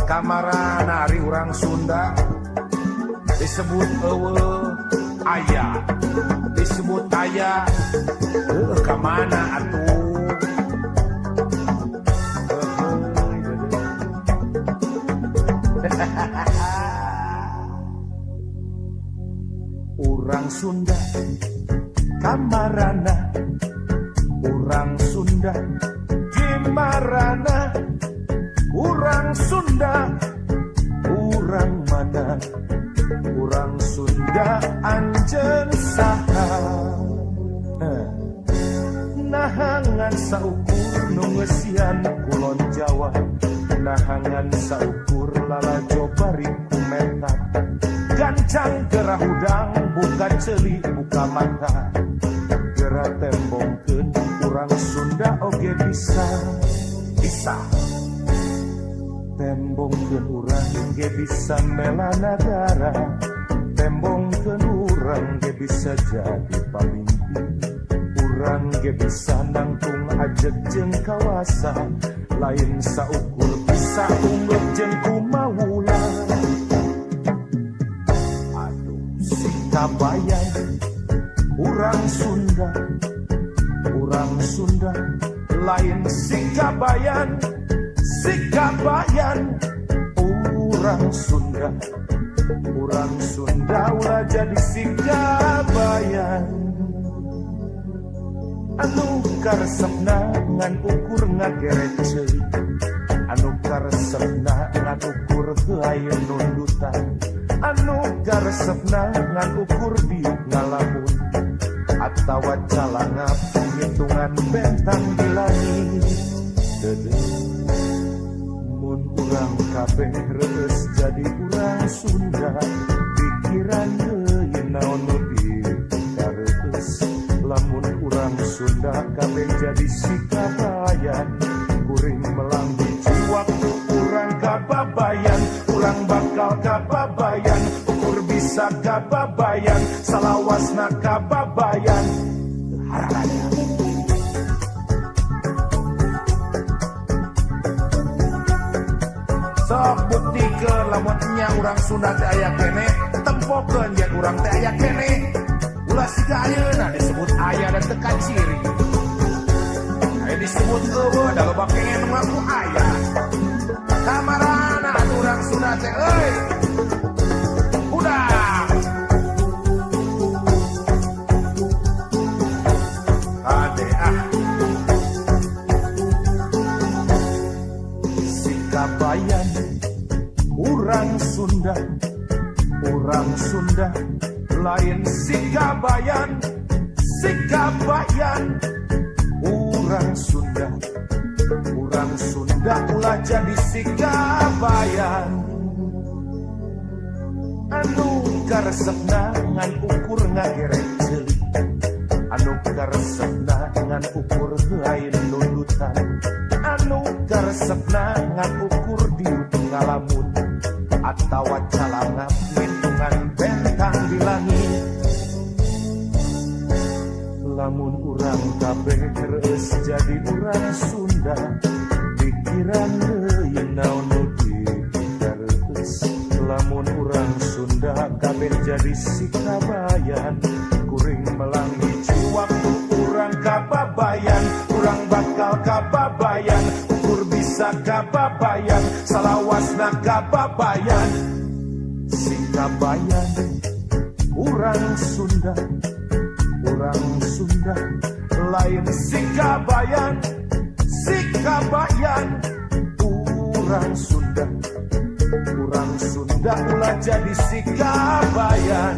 Kamarana ari urang Sunda disebut aya, disebut aya. Kamana atuh? Urang Sunda kamarana, urang Sunda gimarana, urang Sunda urang mana, urang Sunda anjeun saha. Nahangan saukur nu ngeusian kulon Jawa, nahangan saukur lalajo bari kumentak, gancang gerah udang buka ceuli buka mata, gerah tembongkeun urang Sunda oge bisa tembongkeun urang ge bisa mela nagara, tembongkeun urang ge bisa jadi pamimpin, urang ge bisa nangtung ajeg jeung kawasa, lain saukur bisa unggul jeung kumaula. Aduh sikabayan urang Sunda, urang Sunda lain sikabayan, sikabayan urang Sunda, urang Sunda ulah jadi sikabayan. Anu karesepna ngan ukur ngageret ceui, anu karesepna ngan ukur teu aya nundutan, anu karesepna ngan ukur diuk ngalamun, atawa calangap hitungan bentang di langit. Mun urang kabeh reus jadi urang Sunda, pikiran deui naon nu dikareus. Lamun urang Sunda kabeh jadi sikabayan, kuring melang hiji waktu urang kababayan, urang bakal kababayan, ukur bisa kababayan, salawasna kababayan. Sok buktikeun lamun nya urang Sunda teh aya keneh, tempokeun yen urang teh aya keneh. Ulah siga ayeuna disebut aya dan teu ciri. Aya disebut eueuh da loba keneh ngaku aya. Kamarana urang Sunda teh euy. Udah. Ade Sikabayan urang Sunda, urang Sunda lain sikabayan, sikabayan urang Sunda, urang Sunda ulah jadi sikabayan. Anu karesepna ngan ukur ngageret ceuli, anu karesepna ngan ukur teu aya nundutan, anu karesepna ngan ukur diuk ngalamun, atawa calangap ngitungan bentang di langit. Lamun urang kabeh reus jadi urang Sunda, pikiran deui naon nu dikareus. Lamun urang Sunda kabeh jadi sikabayan, kuring melang hiji waktu urang kababayan, urang bakal kababayan, ukur bisa kababayan, salawasna kababayan. Sikabayan urang Sunda, urang Sunda lain sikabayan, sikabayan urang Sunda, urang Sunda ulah jadi sikabayan.